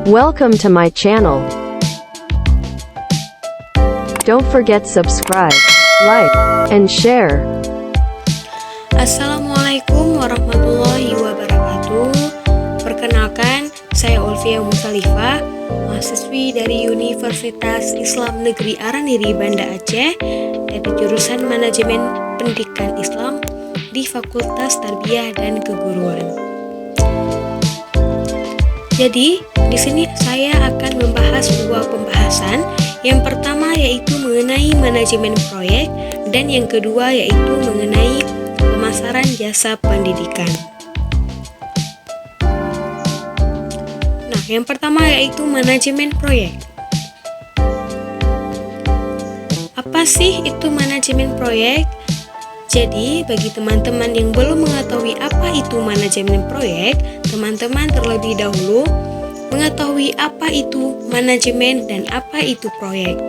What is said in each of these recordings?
Welcome to my channel. Don't forget subscribe, like, and share. Assalamualaikum warahmatullahi wabarakatuh. Perkenalkan, saya Ulfia Musalifah, mahasiswi dari Universitas Islam Negeri Araniri, Banda Aceh, dari jurusan Manajemen Pendidikan Islam di Fakultas Tarbiyah dan Keguruan. Jadi, di sini saya akan membahas dua pembahasan. Yang pertama yaitu mengenai manajemen proyek dan yang kedua yaitu mengenai pemasaran jasa pendidikan. Nah, yang pertama yaitu manajemen proyek. Apa sih itu manajemen proyek? Jadi, bagi teman-teman yang belum mengetahui apa itu manajemen proyek, teman-teman terlebih dahulu mengetahui apa itu manajemen dan apa itu proyek.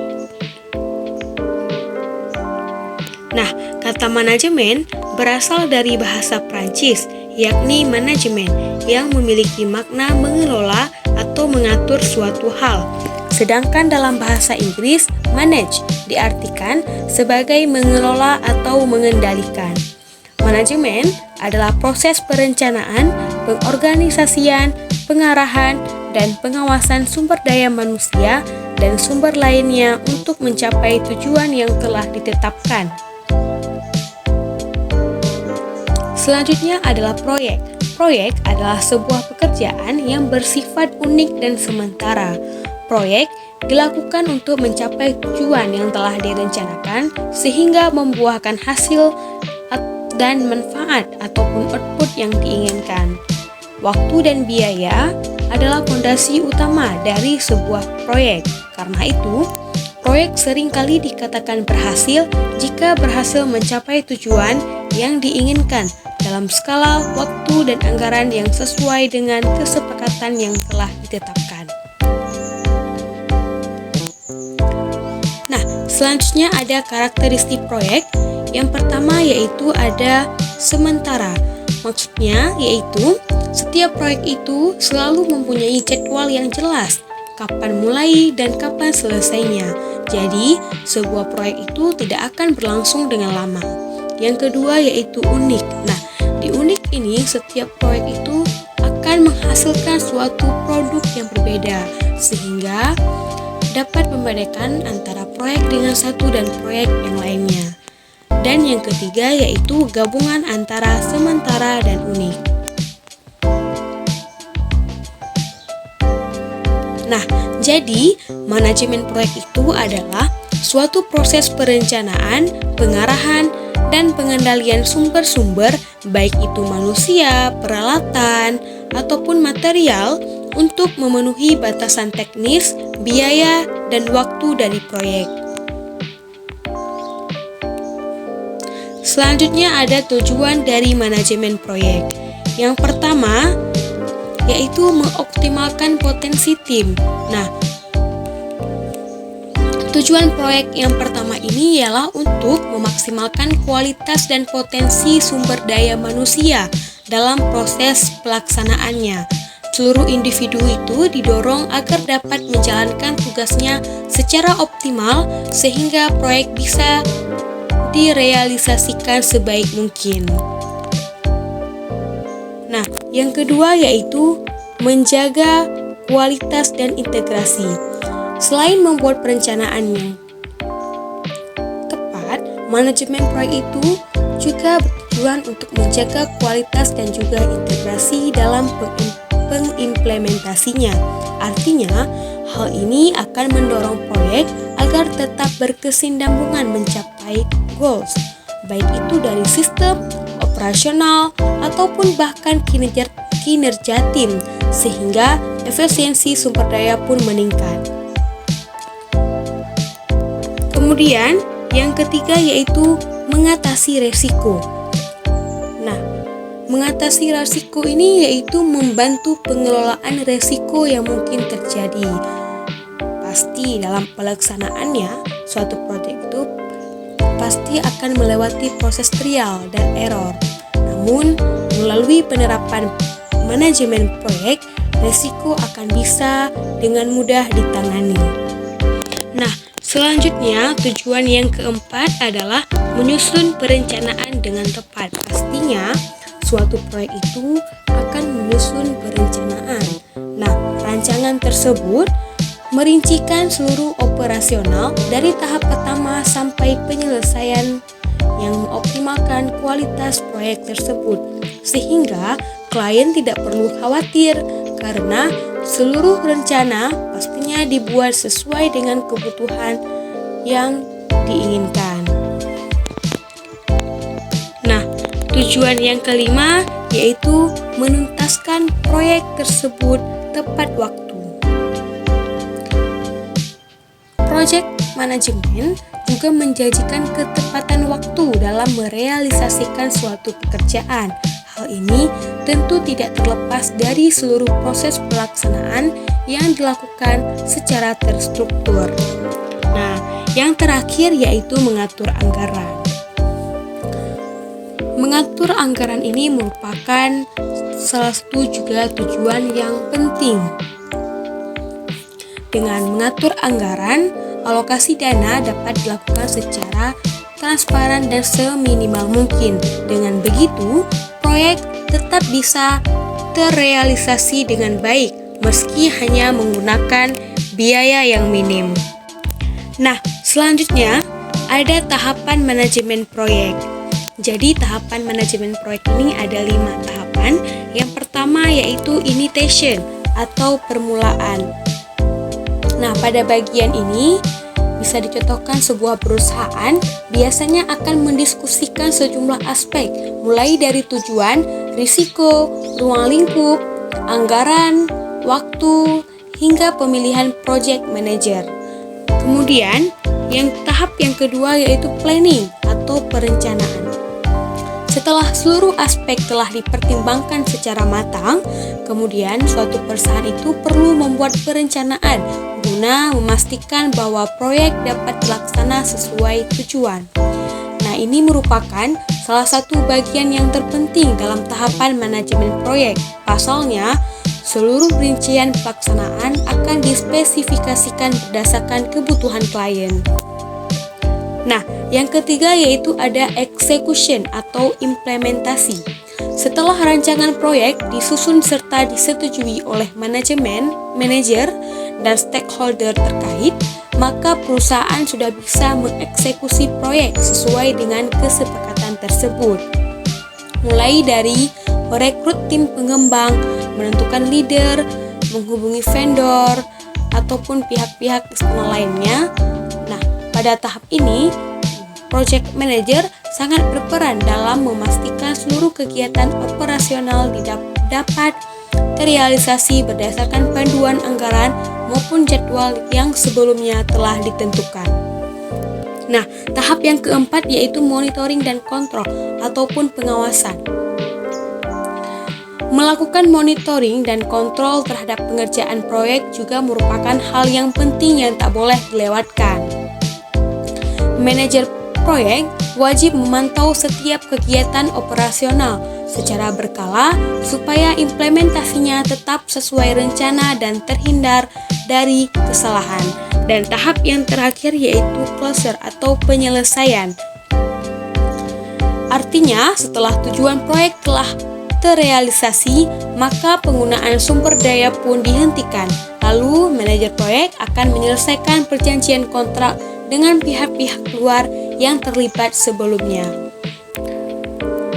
Nah, kata manajemen berasal dari bahasa Prancis, yakni manajemen, yang memiliki makna mengelola atau mengatur suatu hal. Sedangkan dalam bahasa Inggris, manage diartikan sebagai mengelola atau mengendalikan. Manajemen adalah proses perencanaan, pengorganisasian, pengarahan, dan pengawasan sumber daya manusia dan sumber lainnya untuk mencapai tujuan yang telah ditetapkan. Selanjutnya adalah proyek. Proyek adalah sebuah pekerjaan yang bersifat unik dan sementara. Proyek dilakukan untuk mencapai tujuan yang telah direncanakan sehingga membuahkan hasil dan manfaat ataupun output yang diinginkan. Waktu dan biaya adalah fondasi utama dari sebuah proyek. Karena itu, proyek seringkali dikatakan berhasil jika berhasil mencapai tujuan yang diinginkan dalam skala waktu dan anggaran yang sesuai dengan kesepakatan yang telah ditetapkan. Nah, selanjutnya ada karakteristik proyek. Yang pertama yaitu ada sementara. Maksudnya yaitu setiap proyek itu selalu mempunyai jadwal yang jelas, kapan mulai dan kapan selesainya. Jadi, sebuah proyek itu tidak akan berlangsung dengan lama. Yang kedua yaitu unik. Nah, di unik ini setiap proyek itu akan menghasilkan suatu produk yang berbeda, sehingga dapat membedakan antara proyek dengan satu dan proyek yang lainnya. Dan yang ketiga yaitu gabungan antara sementara dan unik. Nah, jadi manajemen proyek itu adalah suatu proses perencanaan, pengarahan, dan pengendalian sumber-sumber, baik itu manusia, peralatan, ataupun material untuk memenuhi batasan teknis, biaya, dan waktu dari proyek. Selanjutnya ada tujuan dari manajemen proyek. Yang pertama yaitu mengoptimalkan potensi tim. Nah, tujuan proyek yang pertama ini ialah untuk memaksimalkan kualitas dan potensi sumber daya manusia dalam proses pelaksanaannya. Seluruh individu itu didorong agar dapat menjalankan tugasnya secara optimal sehingga proyek bisa direalisasikan sebaik mungkin. Nah, yang kedua yaitu menjaga kualitas dan integrasi. Selain membuat perencanaan yang tepat, manajemen proyek itu juga bertujuan untuk menjaga kualitas dan juga integrasi dalam pengimplementasinya. Artinya, hal ini akan mendorong proyek agar tetap berkesinambungan mencapai goals, baik itu dari sistem, operasional, ataupun bahkan kinerja tim, sehingga efisiensi sumber daya pun meningkat. Kemudian, yang ketiga yaitu mengatasi resiko. Nah, mengatasi resiko ini yaitu membantu pengelolaan resiko yang mungkin terjadi. Pasti dalam pelaksanaannya, suatu proyek itu pasti akan melewati proses trial dan error. Namun, melalui penerapan manajemen proyek risiko akan bisa dengan mudah ditangani. Nah, selanjutnya tujuan yang keempat adalah menyusun perencanaan dengan tepat. Pastinya suatu proyek itu akan menyusun perencanaan. Nah, rancangan tersebut merincikan seluruh operasional dari tahap pertama sampai penyelesaian yang mengoptimalkan kualitas proyek tersebut, sehingga klien tidak perlu khawatir karena seluruh rencana pastinya dibuat sesuai dengan kebutuhan yang diinginkan. Nah, tujuan yang kelima yaitu menuntaskan proyek tersebut tepat waktu. Project manajemen juga menjanjikan ketepatan waktu dalam merealisasikan suatu pekerjaan. Hal ini tentu tidak terlepas dari seluruh proses pelaksanaan yang dilakukan secara terstruktur. Nah, yang terakhir yaitu mengatur anggaran. Mengatur anggaran ini merupakan salah satu juga tujuan yang penting. Dengan mengatur anggaran, alokasi dana dapat dilakukan secara transparan dan seminimal mungkin. Dengan begitu, proyek tetap bisa terrealisasi dengan baik meski hanya menggunakan biaya yang minim. Nah, selanjutnya ada tahapan manajemen proyek. Jadi tahapan manajemen proyek ini ada 5 tahapan. Yang pertama yaitu initiation atau permulaan. Nah, pada bagian ini bisa dicontohkan sebuah perusahaan biasanya akan mendiskusikan sejumlah aspek, mulai dari tujuan, risiko, ruang lingkup, anggaran, waktu, hingga pemilihan project manager. Kemudian, tahap yang kedua yaitu planning atau perencanaan. Setelah seluruh aspek telah dipertimbangkan secara matang, kemudian suatu perusahaan itu perlu membuat perencanaan guna memastikan bahwa proyek dapat dilaksana sesuai tujuan. Nah, ini merupakan salah satu bagian yang terpenting dalam tahapan manajemen proyek. Pasalnya, seluruh rincian pelaksanaan akan dispesifikasikan berdasarkan kebutuhan klien. Nah, yang ketiga yaitu ada execution atau implementasi. Setelah rancangan proyek disusun serta disetujui oleh manajemen, manajer, dan stakeholder terkait, maka perusahaan sudah bisa mengeksekusi proyek sesuai dengan kesepakatan tersebut. Mulai dari merekrut tim pengembang, menentukan leader, menghubungi vendor, ataupun pihak-pihak eksternal lainnya. Nah, pada tahap ini, project manager sangat berperan dalam memastikan seluruh kegiatan operasional dapat terrealisasi berdasarkan panduan anggaran maupun jadwal yang sebelumnya telah ditentukan. Nah, tahap yang keempat yaitu monitoring dan kontrol ataupun pengawasan. Melakukan monitoring dan kontrol terhadap pengerjaan proyek juga merupakan hal yang penting yang tak boleh dilewatkan. Manajer proyek wajib memantau setiap kegiatan operasional secara berkala supaya implementasinya tetap sesuai rencana dan terhindar dari kesalahan. Dan tahap yang terakhir yaitu closure atau penyelesaian. Artinya, setelah tujuan proyek telah terrealisasi, maka penggunaan sumber daya pun dihentikan. Lalu, manajer proyek akan menyelesaikan perjanjian kontrak dengan pihak-pihak luar yang terlibat sebelumnya.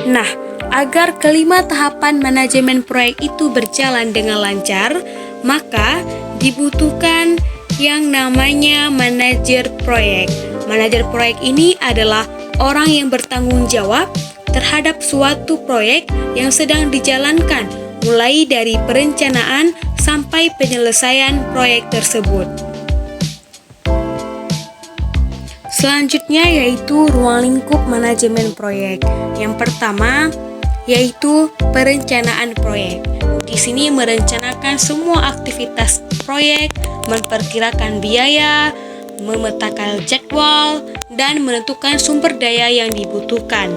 Nah, agar kelima tahapan manajemen proyek itu berjalan dengan lancar, maka dibutuhkan yang namanya manajer proyek. Manajer proyek ini adalah orang yang bertanggung jawab terhadap suatu proyek yang sedang dijalankan, mulai dari perencanaan sampai penyelesaian proyek tersebut. Selanjutnya yaitu ruang lingkup manajemen proyek. Yang pertama yaitu perencanaan proyek. Di sini merencanakan semua aktivitas proyek, memperkirakan biaya, memetakan jadwal, dan menentukan sumber daya yang dibutuhkan.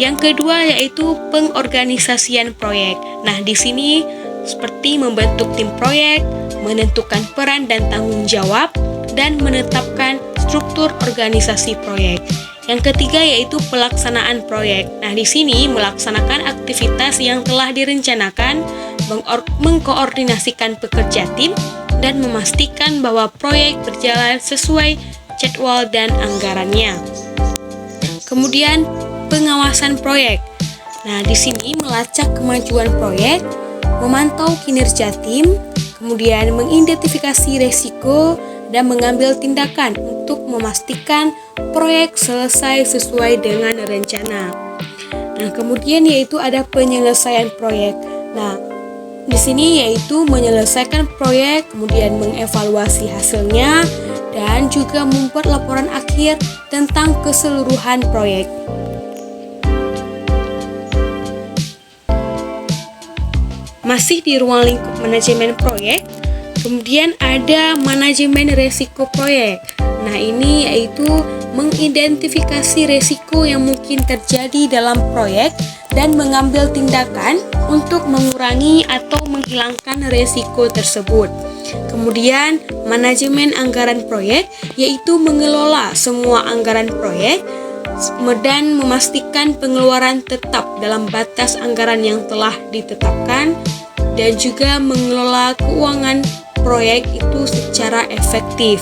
Yang kedua yaitu pengorganisasian proyek. Nah, di sini seperti membentuk tim proyek, menentukan peran dan tanggung jawab, dan menetapkan struktur organisasi proyek. Yang ketiga yaitu pelaksanaan proyek. Nah, di sini melaksanakan aktivitas yang telah direncanakan, mengkoordinasikan pekerja tim, dan memastikan bahwa proyek berjalan sesuai jadwal dan anggarannya. Kemudian, pengawasan proyek. Nah, di sini melacak kemajuan proyek, memantau kinerja tim, kemudian mengidentifikasi resiko, dan mengambil tindakan untuk memastikan proyek selesai sesuai dengan rencana. Nah, kemudian yaitu ada penyelesaian proyek. Nah, di sini yaitu menyelesaikan proyek, kemudian mengevaluasi hasilnya, dan juga membuat laporan akhir tentang keseluruhan proyek. Masih di ruang lingkup manajemen proyek, kemudian ada manajemen resiko proyek. Nah, ini yaitu mengidentifikasi resiko yang mungkin terjadi dalam proyek dan mengambil tindakan untuk mengurangi atau menghilangkan resiko tersebut. Kemudian, manajemen anggaran proyek yaitu mengelola semua anggaran proyek dan memastikan pengeluaran tetap dalam batas anggaran yang telah ditetapkan, dan juga mengelola keuangan proyek itu secara efektif.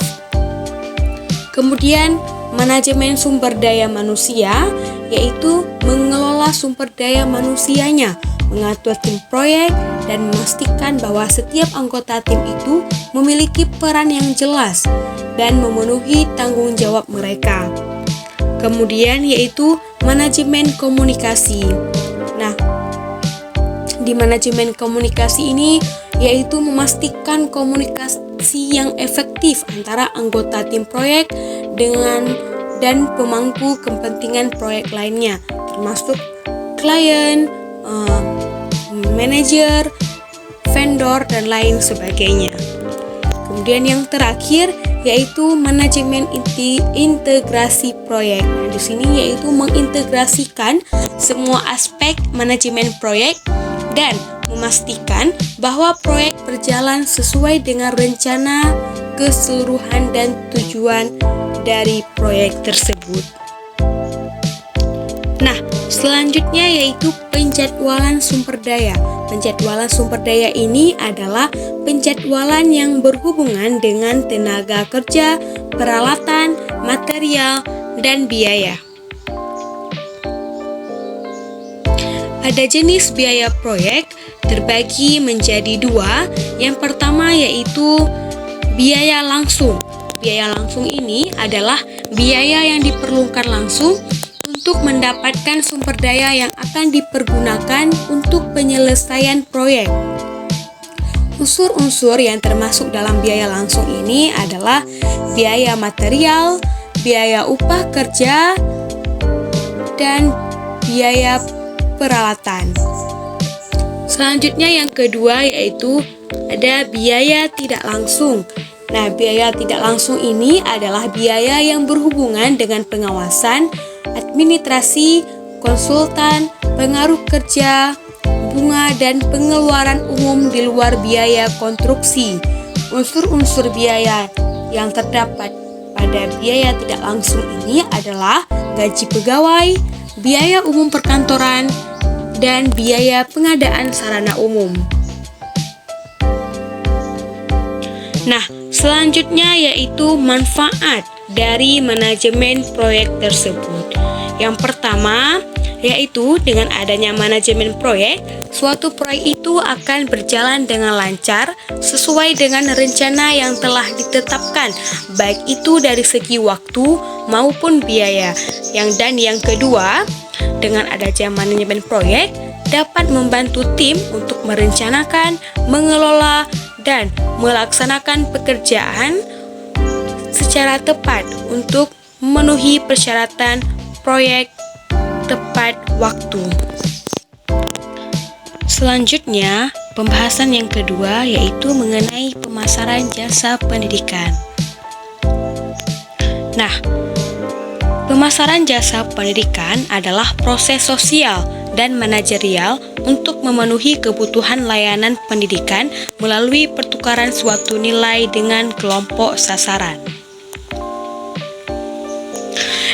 Kemudian, manajemen sumber daya manusia yaitu mengelola sumber daya manusianya, mengatur tim proyek, dan memastikan bahwa setiap anggota tim itu memiliki peran yang jelas dan memenuhi tanggung jawab mereka. Kemudian yaitu manajemen komunikasi. Nah, di manajemen komunikasi ini yaitu memastikan komunikasi yang efektif antara anggota tim proyek dan pemangku kepentingan proyek lainnya, termasuk klien, manajer, vendor, dan lain sebagainya. Kemudian yang terakhir yaitu manajemen integrasi proyek. Nah, di sini yaitu mengintegrasikan semua aspek manajemen proyek dan memastikan bahwa proyek berjalan sesuai dengan rencana keseluruhan dan tujuan dari proyek tersebut. Nah, selanjutnya yaitu penjadwalan sumber daya. Penjadwalan sumber daya ini adalah penjadwalan yang berhubungan dengan tenaga kerja, peralatan, material, dan biaya. Ada jenis biaya proyek terbagi menjadi dua. Yang pertama yaitu biaya langsung. Biaya langsung ini adalah biaya yang diperlukan langsung untuk mendapatkan sumber daya yang akan dipergunakan untuk penyelesaian proyek. Unsur-unsur yang termasuk dalam biaya langsung ini adalah biaya material, biaya upah kerja, dan biaya peralatan. Selanjutnya yang kedua yaitu ada biaya tidak langsung. Nah, biaya tidak langsung ini adalah biaya yang berhubungan dengan pengawasan, administrasi, konsultan, pengaruh kerja, bunga, dan pengeluaran umum di luar biaya konstruksi. Unsur-unsur biaya yang terdapat pada biaya tidak langsung ini adalah gaji pegawai, biaya umum perkantoran, dan biaya pengadaan sarana umum. Nah, selanjutnya yaitu manfaat dari manajemen proyek tersebut. Yang pertama, yaitu dengan adanya manajemen proyek, suatu proyek itu akan berjalan dengan lancar sesuai dengan rencana yang telah ditetapkan, baik itu dari segi waktu maupun biaya. Yang kedua, dengan adanya manajemen proyek dapat membantu tim untuk merencanakan, mengelola, dan melaksanakan pekerjaan secara tepat untuk memenuhi persyaratan proyek tepat waktu. Selanjutnya, pembahasan yang kedua yaitu mengenai pemasaran jasa pendidikan. Nah, pemasaran jasa pendidikan adalah proses sosial dan manajerial untuk memenuhi kebutuhan layanan pendidikan melalui pertukaran suatu nilai dengan kelompok sasaran.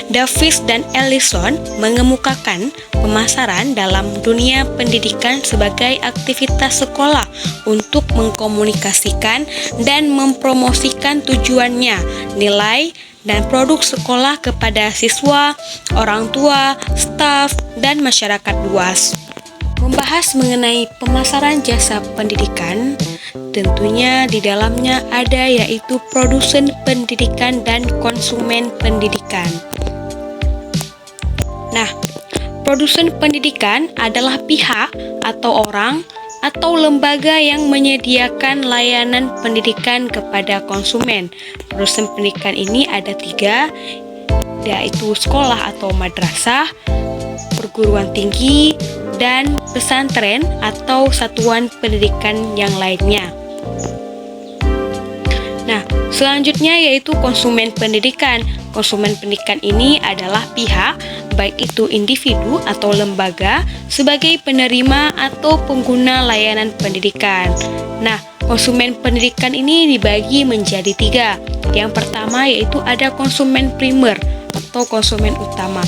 Davis dan Ellison mengemukakan pemasaran dalam dunia pendidikan sebagai aktivitas sekolah untuk mengkomunikasikan dan mempromosikan tujuannya, nilai, dan produk sekolah kepada siswa, orang tua, staf, dan masyarakat luas. Membahas mengenai pemasaran jasa pendidikan, tentunya di dalamnya ada yaitu produsen pendidikan dan konsumen pendidikan. Nah, produsen pendidikan adalah pihak atau orang atau lembaga yang menyediakan layanan pendidikan kepada konsumen. Produsen pendidikan ini ada 3, yaitu sekolah atau madrasah, perguruan tinggi, dan pesantren atau satuan pendidikan yang lainnya. Nah, selanjutnya yaitu konsumen pendidikan. Konsumen pendidikan ini adalah pihak, baik itu individu atau lembaga, sebagai penerima atau pengguna layanan pendidikan. Nah, konsumen pendidikan ini dibagi menjadi 3. Yang pertama yaitu ada konsumen primer atau konsumen utama.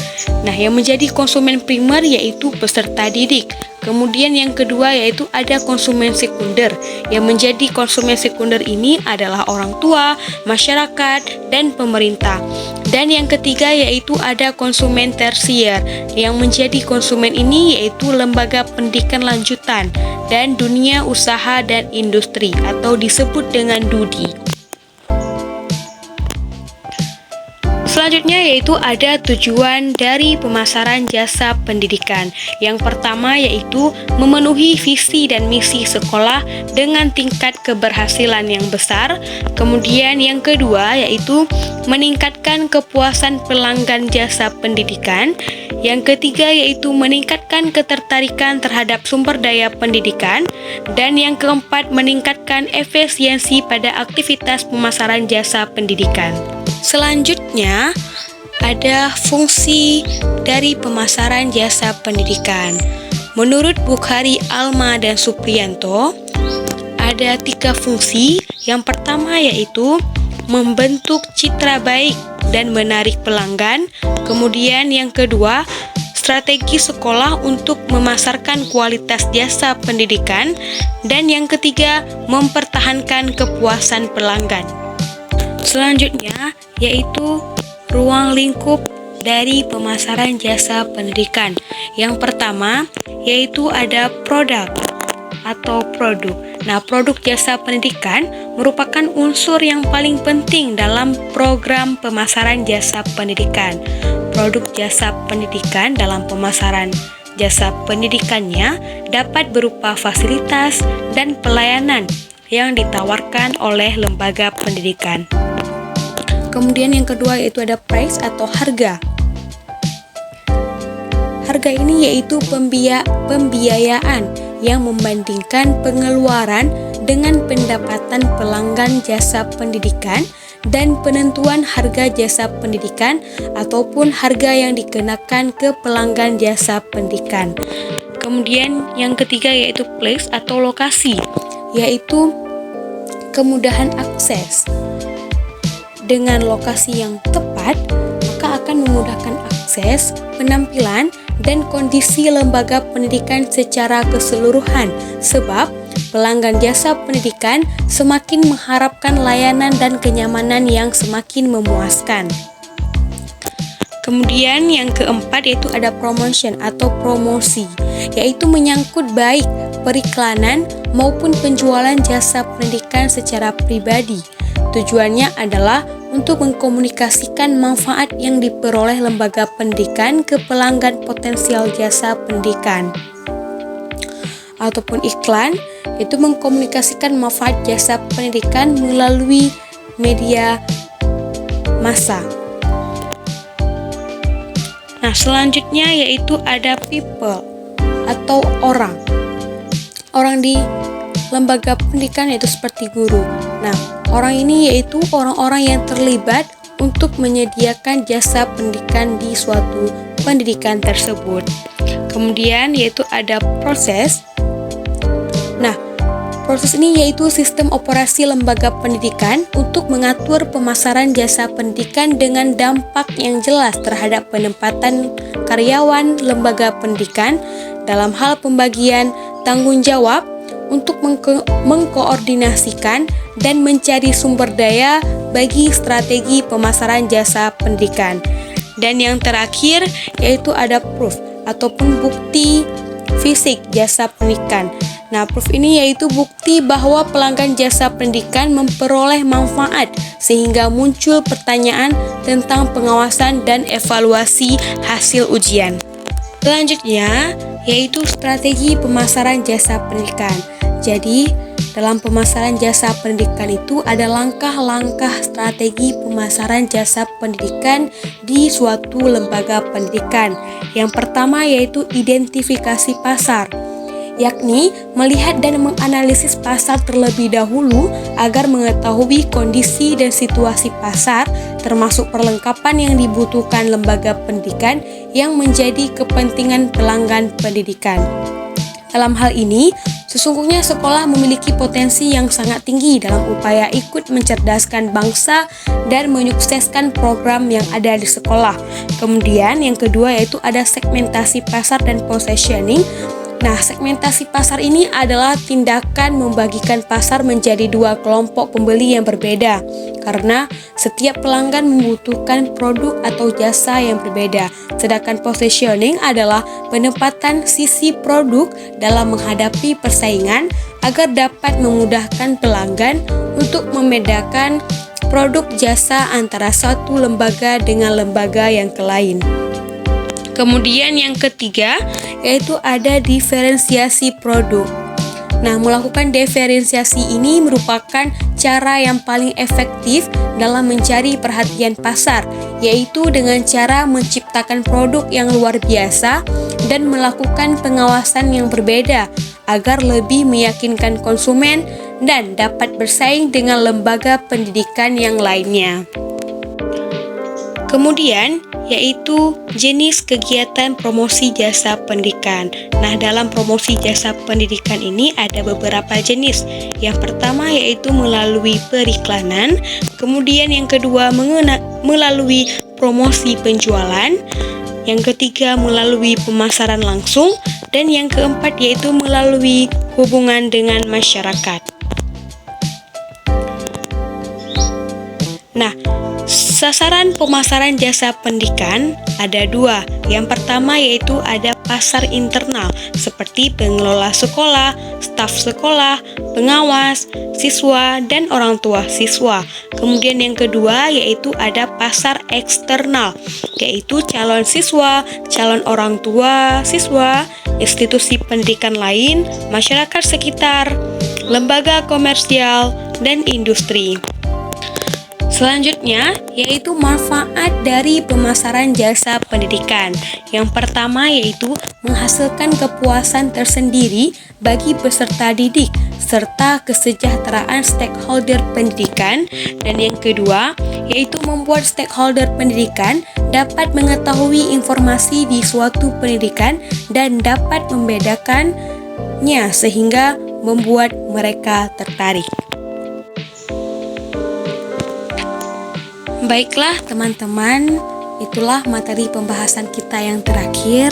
Nah, yang menjadi konsumen primer yaitu peserta didik. Kemudian yang kedua yaitu ada konsumen sekunder. Yang menjadi konsumen sekunder ini adalah orang tua, masyarakat, dan pemerintah. Dan yang ketiga yaitu ada konsumen tersier. Yang menjadi konsumen ini yaitu lembaga pendidikan lanjutan dan dunia usaha dan industri atau disebut dengan DUDI. Selanjutnya yaitu ada tujuan dari pemasaran jasa pendidikan. Yang pertama yaitu memenuhi visi dan misi sekolah dengan tingkat keberhasilan yang besar. Kemudian yang kedua yaitu meningkatkan kepuasan pelanggan jasa pendidikan. Yang ketiga yaitu meningkatkan ketertarikan terhadap sumber daya pendidikan. Dan yang keempat meningkatkan efisiensi pada aktivitas pemasaran jasa pendidikan. Selanjutnya, ada fungsi dari pemasaran jasa pendidikan. Menurut Bukhari, Alma, dan Supriyanto, ada 3 fungsi. Yang pertama yaitu membentuk citra baik dan menarik pelanggan. Kemudian yang kedua, strategi sekolah untuk memasarkan kualitas jasa pendidikan. Dan yang ketiga, mempertahankan kepuasan pelanggan. Selanjutnya yaitu ruang lingkup dari pemasaran jasa pendidikan. Yang pertama yaitu ada produk atau produk. Nah, produk jasa pendidikan merupakan unsur yang paling penting dalam program pemasaran jasa pendidikan. Produk jasa pendidikan dalam pemasaran jasa pendidikannya dapat berupa fasilitas dan pelayanan yang ditawarkan oleh lembaga pendidikan. Kemudian yang kedua yaitu ada price atau harga. Harga ini yaitu pembiayaan yang membandingkan pengeluaran dengan pendapatan pelanggan jasa pendidikan dan penentuan harga jasa pendidikan ataupun harga yang dikenakan ke pelanggan jasa pendidikan. Kemudian yang ketiga yaitu place atau lokasi, yaitu kemudahan akses. Dengan lokasi yang tepat, maka akan memudahkan akses, penampilan, dan kondisi lembaga pendidikan secara keseluruhan, sebab pelanggan jasa pendidikan semakin mengharapkan layanan dan kenyamanan yang semakin memuaskan. Kemudian yang keempat yaitu ada promotion atau promosi, yaitu menyangkut baik periklanan maupun penjualan jasa pendidikan secara pribadi. Tujuannya adalah untuk mengkomunikasikan manfaat yang diperoleh lembaga pendidikan ke pelanggan potensial jasa pendidikan. Ataupun iklan, itu mengkomunikasikan manfaat jasa pendidikan melalui media massa. Nah, selanjutnya yaitu ada people atau orang. Orang di lembaga pendidikan yaitu seperti guru. Nah, orang ini yaitu orang-orang yang terlibat untuk menyediakan jasa pendidikan di suatu pendidikan tersebut. Kemudian yaitu ada proses. Nah, proses ini yaitu sistem operasi lembaga pendidikan untuk mengatur pemasaran jasa pendidikan dengan dampak yang jelas terhadap penempatan karyawan lembaga pendidikan dalam hal pembagian tanggung jawab untuk mengkoordinasikan dan mencari sumber daya bagi strategi pemasaran jasa pendidikan. Dan yang terakhir yaitu ada proof ataupun bukti fisik jasa pendidikan. Nah, proof ini yaitu bukti bahwa pelanggan jasa pendidikan memperoleh manfaat sehingga muncul pertanyaan tentang pengawasan dan evaluasi hasil ujian. Selanjutnya yaitu strategi pemasaran jasa pendidikan. Jadi, dalam pemasaran jasa pendidikan itu ada langkah-langkah strategi pemasaran jasa pendidikan di suatu lembaga pendidikan. Yang pertama yaitu identifikasi pasar, yakni melihat dan menganalisis pasar terlebih dahulu agar mengetahui kondisi dan situasi pasar, termasuk perlengkapan yang dibutuhkan lembaga pendidikan yang menjadi kepentingan pelanggan pendidikan. Dalam hal ini, sesungguhnya sekolah memiliki potensi yang sangat tinggi dalam upaya ikut mencerdaskan bangsa dan menyukseskan program yang ada di sekolah. Kemudian yang kedua yaitu ada segmentasi pasar dan positioning. Nah, segmentasi pasar ini adalah tindakan membagikan pasar menjadi dua kelompok pembeli yang berbeda, karena setiap pelanggan membutuhkan produk atau jasa yang berbeda. Sedangkan positioning adalah penempatan sisi produk dalam menghadapi persaingan agar dapat memudahkan pelanggan untuk membedakan produk jasa antara satu lembaga dengan lembaga yang lain. Kemudian yang ketiga yaitu ada diferensiasi produk. Nah, melakukan diferensiasi ini merupakan cara yang paling efektif dalam mencari perhatian pasar, yaitu dengan cara menciptakan produk yang luar biasa dan melakukan pengawasan yang berbeda agar lebih meyakinkan konsumen dan dapat bersaing dengan lembaga pendidikan yang lainnya. Kemudian yaitu jenis kegiatan promosi jasa pendidikan. Nah, dalam promosi jasa pendidikan ini ada beberapa jenis. Yang pertama yaitu melalui periklanan, kemudian yang kedua melalui promosi penjualan, yang ketiga melalui pemasaran langsung, dan yang keempat yaitu melalui hubungan dengan masyarakat. Nah, sasaran pemasaran jasa pendidikan ada dua. Yang pertama yaitu ada pasar internal seperti pengelola sekolah, staf sekolah, pengawas, siswa, dan orang tua siswa. Kemudian yang kedua yaitu ada pasar eksternal, yaitu calon siswa, calon orang tua siswa, institusi pendidikan lain, masyarakat sekitar, lembaga komersial, dan industri. Selanjutnya, yaitu manfaat dari pemasaran jasa pendidikan. Yang pertama yaitu menghasilkan kepuasan tersendiri bagi peserta didik, serta kesejahteraan stakeholder pendidikan. Dan yang kedua, yaitu membuat stakeholder pendidikan dapat mengetahui informasi di suatu pendidikan dan dapat membedakannya sehingga membuat mereka tertarik. Baiklah teman-teman, itulah materi pembahasan kita yang terakhir.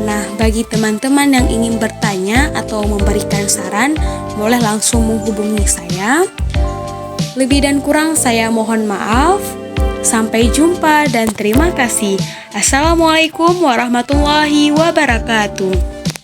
Nah, bagi teman-teman yang ingin bertanya atau memberikan saran, boleh langsung menghubungi saya. Lebih dan kurang saya mohon maaf. Sampai jumpa dan terima kasih. Assalamualaikum warahmatullahi wabarakatuh.